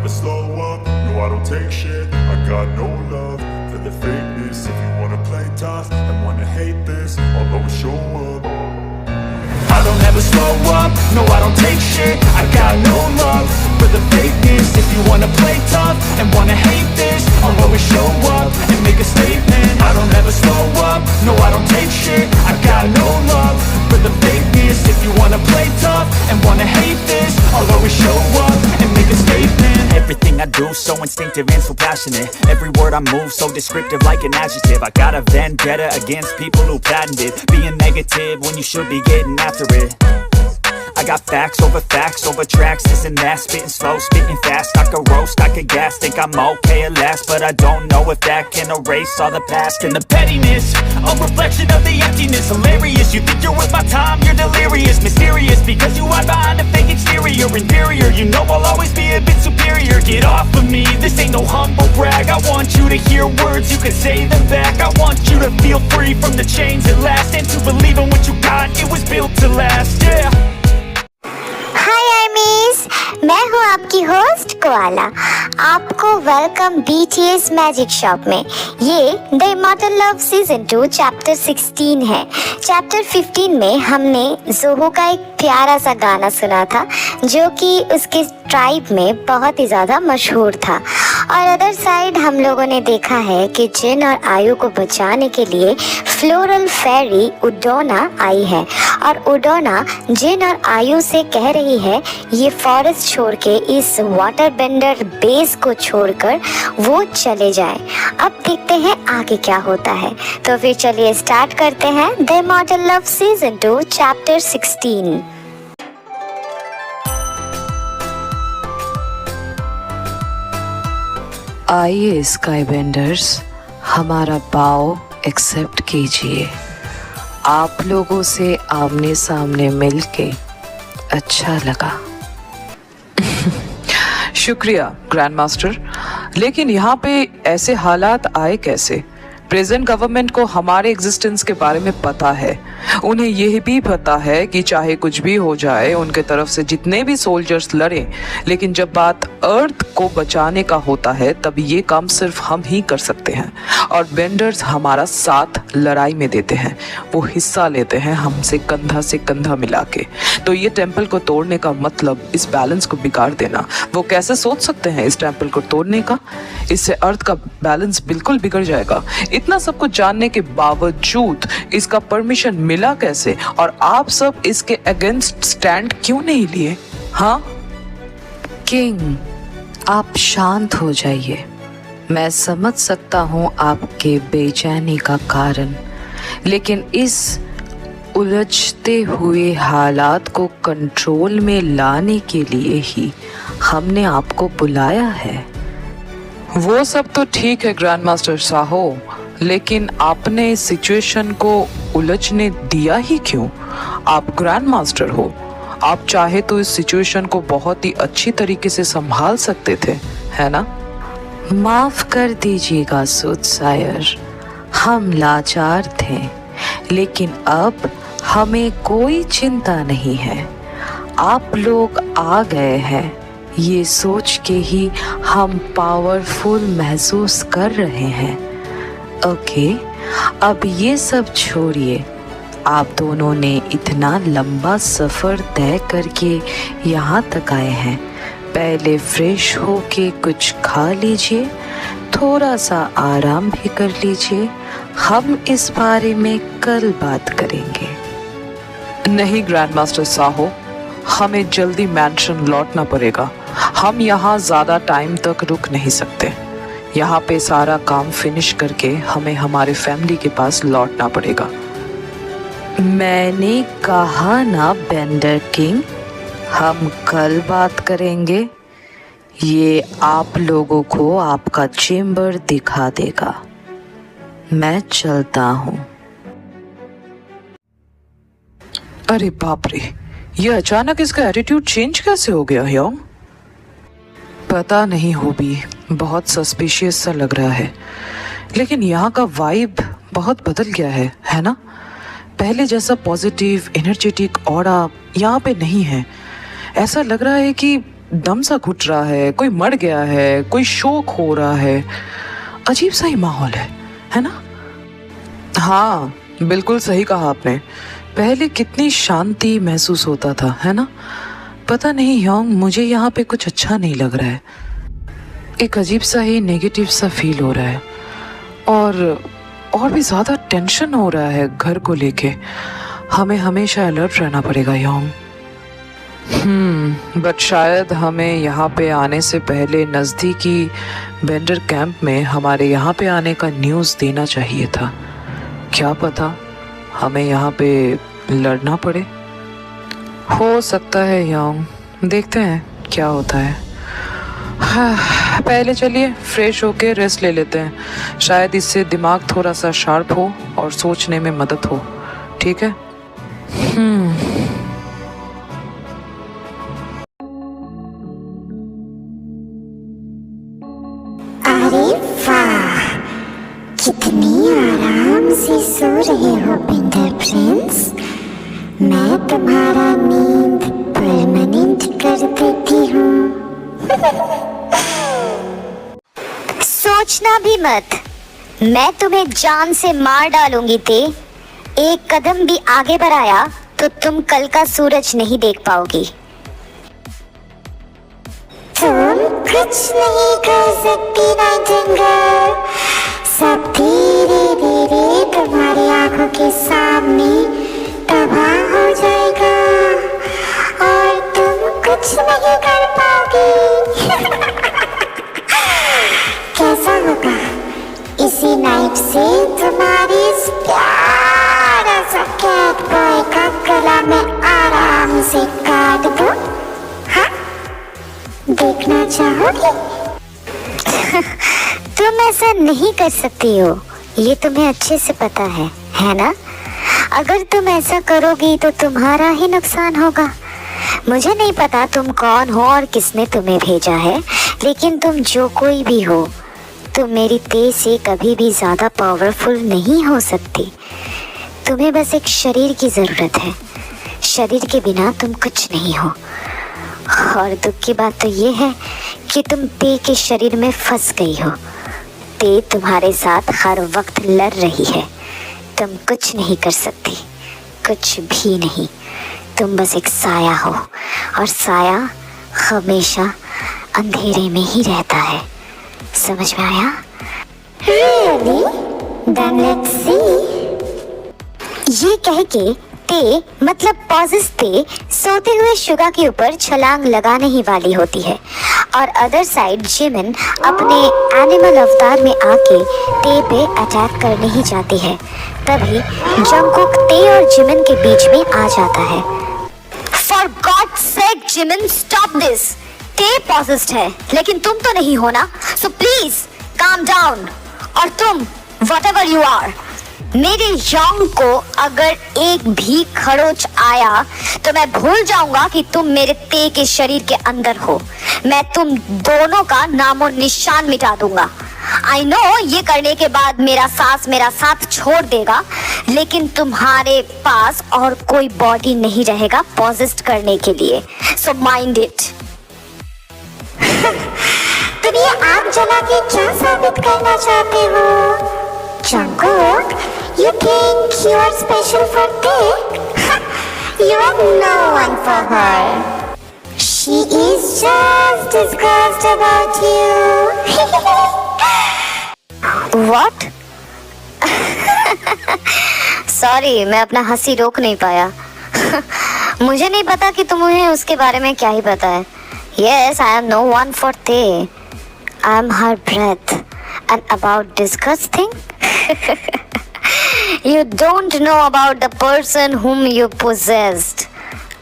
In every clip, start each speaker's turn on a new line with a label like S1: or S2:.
S1: never slow up, no I don't take shit. I got no love for the fakeness. If you wanna play tough and wanna hate this, I'll always show up. I don't ever slow up, no I don't take shit. I got no love for the fakeness. If you wanna play tough and wanna hate this, I'll always show up and make a statement. I don't ever slow up, no I don't take shit. I got no love for the fakeness. If you wanna play tough and wanna hate this, I'll always show up and make a statement. Everything I do so instinctive and so passionate. Every word I move so descriptive like an adjective. I got a vendetta against people who patented being negative when you should be getting after it. I got facts over tracks, this and that. Spitting slow, spitting fast. I could roast, I could gas. Think I'm okay at last, but I don't know if that can erase all the past. And the pettiness, a reflection of the emptiness. Hilarious, you think you're worth my time, you're delirious. Mysterious, because you hide behind a fake exterior. Inferior, you know I'll always be a bit superior. Get off of me, this ain't no humble brag. I want you to hear words, you can say them back. I want you to feel free from the chains at last, and to believe in what you got, it was built to last, yeah.
S2: हाय आर्मीज, मैं हूँ आपकी host koala. आपको welcome BTS magic shop में। ये the immortal love season 2 chapter 16 है। Chapter 15 में हमने Zoho का एक प्यारा सा गाना सुना था जो कि उसके ट्राइब में बहुत ही ज़्यादा मशहूर था। और अदर साइड हम लोगों ने देखा है कि जिन और आयु को बचाने के लिए फ्लोरल फेरी उडोना आई है और उडोना जिन और आयु से कह रही है ये फॉरेस्ट छोड़ के इस वाटर बेंडर बेस को छोड़कर वो चले जाए। अब देखते हैं आगे क्या होता है। तो फिर चलिए स्टार्ट करते हैं the immortal love season 2 chapter 16।
S3: आइए स्काई बेंडर्स, हमारा बाव एक्सेप्ट कीजिए। आप लोगों से आमने सामने मिलके अच्छा लगा।
S4: शुक्रिया ग्रैंड मास्टर, लेकिन यहाँ पे ऐसे हालात आए कैसे? प्रेजेंट गवर्नमेंट को हमारे एग्जिस्टेंस के बारे में पता है। उन्हें यह भी पता है कि चाहे कुछ भी हो जाए, उनके तरफ से जितने भी सोल्जर्स लड़ें, लेकिन जब बात अर्थ को बचाने का होता है तब ये काम सिर्फ हम ही कर सकते हैं। और बेंडर्स हमारा साथ लड़ाई में देते हैं, वो हिस्सा लेते हैं हमसे कंधा से कंधा मिला के। तो ये टेम्पल को तोड़ने का मतलब इस बैलेंस को बिगाड़ देना। वो कैसे सोच सकते हैं इस टेम्पल को तोड़ने का? इससे अर्थ का बैलेंस बिल्कुल बिगड़ जाएगा। इतना सब कुछ जानने के बावजूद इसका परमिशन मिला कैसे? और आप सब इसके अगेंस्ट स्टैंड क्यों नहीं लिए? हाँ
S3: किंग, आप शांत हो जाइए। मैं समझ सकता हूँ आपके बेचैनी का कारण, लेकिन इस उलझते हुए हालात को कंट्रोल में लाने के लिए ही हमने आपको बुलाया है।
S4: वो सब तो ठीक है ग्रैंड मास्टर साहो, लेकिन आपने इस सिचुएशन को उलझने दिया ही क्यों? आप ग्रैंड मास्टर हो, आप चाहे तो इस सिचुएशन को बहुत ही अच्छी तरीके से संभाल सकते थे, है ना?
S3: माफ कर दीजिएगा सूदसायर, हम लाचार थे, लेकिन अब हमें कोई चिंता नहीं है। आप लोग आ गए हैं, ये सोच के ही हम पावरफुल महसूस कर रहे हैं। ओके, अब ये सब छोड़िए। आप दोनों ने इतना लंबा सफ़र तय करके यहाँ तक आए हैं। पहले फ्रेश होके कुछ खा लीजिए, थोड़ा सा आराम भी कर लीजिए। हम इस बारे में कल बात करेंगे।
S4: नहीं ग्रैंड मास्टर साहो, हमें जल्दी मैंशन लौटना पड़ेगा। हम यहाँ ज़्यादा टाइम तक रुक नहीं सकते। यहाँ पे सारा काम फिनिश करके हमें हमारे फैमिली के पास लौटना पड़ेगा।
S3: मैंने कहा ना बेंडर किंग, हम कल बात करेंगे। ये आप लोगों को आपका चेम्बर दिखा देगा। मैं चलता हूँ।
S4: अरे बाप रे, ये अचानक इसका एटीट्यूड चेंज कैसे हो गया योंग? पता नहीं हो भी, बहुत सस्पिशियस सा लग रहा है। लेकिन यहाँ का वाइब बहुत बदल गया है ना? पहले जैसा पॉजिटिव एनर्जेटिक ऑरा यहाँ पे नहीं है। ऐसा लग रहा है कि दम सा घुट रहा है, कोई मर गया है, कोई शोक हो रहा है। अजीब सा ही माहौल है ना? हाँ, बिल्कुल सही कहा आपने। पहले कितनी शांति महसूस होता था, है ना? पता नहीं योंग, मुझे यहाँ पे कुछ अच्छा नहीं लग रहा है। एक अजीब सा ही नेगेटिव सा फील हो रहा है और भी ज़्यादा टेंशन हो रहा है घर को लेके। हमें हमेशा अलर्ट रहना पड़ेगा योंग। बट शायद हमें यहाँ पे आने से पहले नज़दीकी बेंडर कैंप में हमारे यहाँ पे आने का न्यूज़ देना चाहिए था। क्या पता हमें यहाँ पे लड़ना पड़े। हो सकता है योंग, देखते हैं क्या होता है। हाँ, पहले चलिए फ्रेश होके रेस्ट ले लेते हैं, शायद इससे दिमाग थोड़ा सा शार्प हो और सोचने में मदद हो। ठीक है?
S2: अरे वाह, कितनी आराम से सो रहे हो पिंडर प्रिंस। मैं तुम्हारा नींद परमानेंट कर देती हूँ। सोचना भी मत, मैं तुम्हें जान से मार डालूंगी। ते एक कदम भी आगे बढ़ाया तो तुम कल का सूरज नहीं देख पाओगी। तुम कुछ नहीं कर सकती नाइटिंगेल। सब धीरे धीरे तुम्हारी आंखों के सामने तबाह हो जाएगा और तुम कुछ नहीं कर पाओगी। कैसा होगा इसी नाइफ से तुम्हारी इस प्यारा सा कैट बॉय का गला में आराम से काट दो? हाँ, देखना चाहोगे? तुम ऐसा नहीं कर सकती हो, ये तुम्हें अच्छे से पता है ना? अगर तुम ऐसा करोगी तो तुम्हारा ही नुकसान होगा। मुझे नहीं पता तुम कौन हो और किसने तुम्हें भेजा है, लेकिन तुम जो कोई भी हो, तुम मेरी तेज से कभी भी ज़्यादा पावरफुल नहीं हो सकती। तुम्हें बस एक शरीर की ज़रूरत है। शरीर के बिना तुम कुछ नहीं हो। और दुख की बात तो ये है कि तुम ते के शरीर में फंस गई हो। ते तुम्हारे साथ हर वक्त लड़ रही है। तुम कुछ नहीं कर सकती, कुछ भी नहीं। तुम बस एक साया हो और साया हमेशा अंधेरे में ही रहता है। समझ में आया? Really? Then let's see. ये कह के ते मतलब पॉजिस ते सोते हुए शुगा के ऊपर छलांग लगाने ही वाली होती है और अदर साइड जिमिन अपने एनिमल अवतार में आके ते पे अटैक करने ही जाती है। तभी जंगकुक ते और जिमिन के बीच में आ जाता है। For God's sake, Jimin, stop this. ते पॉजिस्ट है, लेकिन तुम तो नहीं हो ना, so please calm down. और तुम whatever you are, मेरे योंग को अगर एक भी खरोच आया तो मैं भूल जाऊंगा कि तुम मेरे ते के शरीर के अंदर हो। मैं तुम दोनों का नामो निशान मिटा दूंगा। I know ये करने के बाद मेरा साथ छोड़ देगा, लेकिन तुम्हारे पास और कोई बॉडी नहीं रहेगा पॉजिस्ट करने के लिए, so mind it. तुम ये आग जला के क्या साबित करना चाहते हो? Jungkook, you think you are special for Te? You are no one for her. She is just disgusted about you. What? Sorry, मैं अपना हंसी रोक नहीं पाया। मुझे नहीं पता कि तुम्हें उसके बारे में क्या ही पता है। Yes, I am no one for Te. I am her breath. And about disgusting? You don't know about the person whom you possessed.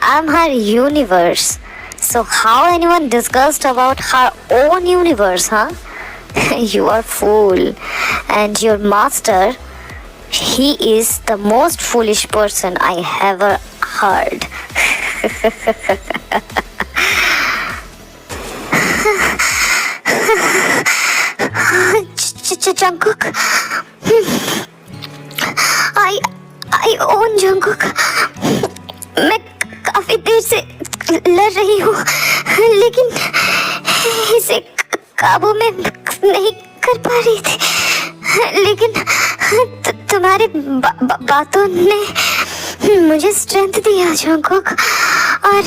S2: I'm her universe. So how anyone discussed about her own universe, huh? You are fool. And your master, he is the most foolish person I ever heard. Jungkook, I own Jungkook. मैं काफी देर से लड़ रही हूँ, लेकिन इसे काबू में नहीं कर पा रही थी। लेकिन तुम्हारी बातों ने मुझे स्ट्रेंथ दिया जंगकुक, और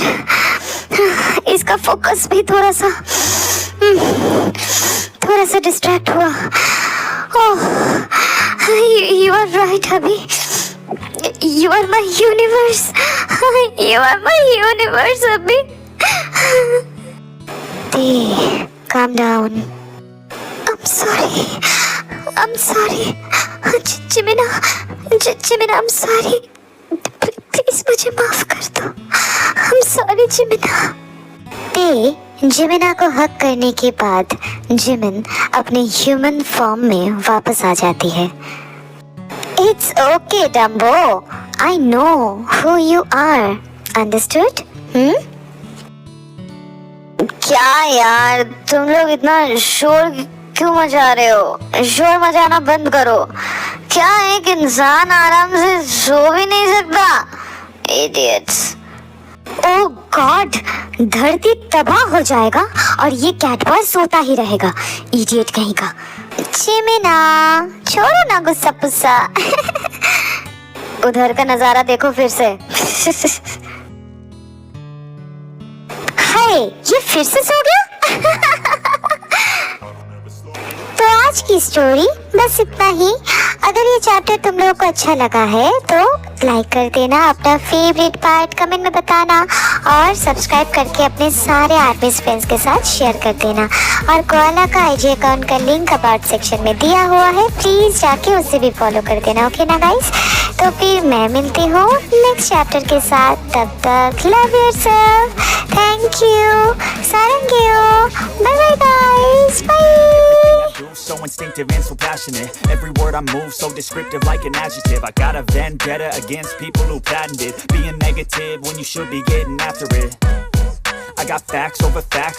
S2: इसका फोकस भी थोड़ा सा डिस्ट्रैक्ट हुआ। ओह, यू आर राइट अभी। You are my universe. You are my universe, Abhi. Hey, calm down. I'm sorry. I'm sorry. Jimina, I'm sorry. Please मुझे माफ कर दो। I'm sorry, Jimina. ते जिमिना को हक करने के बाद जिमिन अपने ह्यूमन फॉर्म में वापस आ जाती है। It's okay, Dumbo. I know who you are. Understood? क्या यार, तुम लोग इतना शोर क्यों मचा रहे हो? शोर मचाना बंद करो। क्या एक इंसान आराम से सो भी नहीं सकता? Idiots. Oh God, धरती तबाह हो जाएगा और ये कैटबॉय सोता ही रहेगा। इडियट कहीं का। जिमिना, छोड़ो ना गुस्सा पुस्सा। उधर का नजारा देखो फिर से। हाय, ये फिर से सो गया? तो आज की स्टोरी बस इतना ही। अगर ये चैप्टर तुम लोगों को अच्छा लगा है तो लाइक कर देना, अपना फेवरेट पार्ट कमेंट में बताना, और सब्सक्राइब करके अपने सारे आर्मीज फ्रेंड्स के साथ शेयर कर देना। और कोआला का आईजी अकाउंट का लिंक अबाउट सेक्शन में दिया हुआ है, प्लीज जाके उसे भी फॉलो कर देना। ओके ना गाइस? तो फिर मैं मिलती हूँ नेक्स्ट चैप्टर के साथ। तब तक लव योरसेल्फ, थैंक यू, सारंगेओ, bye bye guys, bye.
S5: So instinctive and so passionate. Every word I move so descriptive like an adjective. I got a vendetta against people who patented being negative when you should be getting after it. I got facts over facts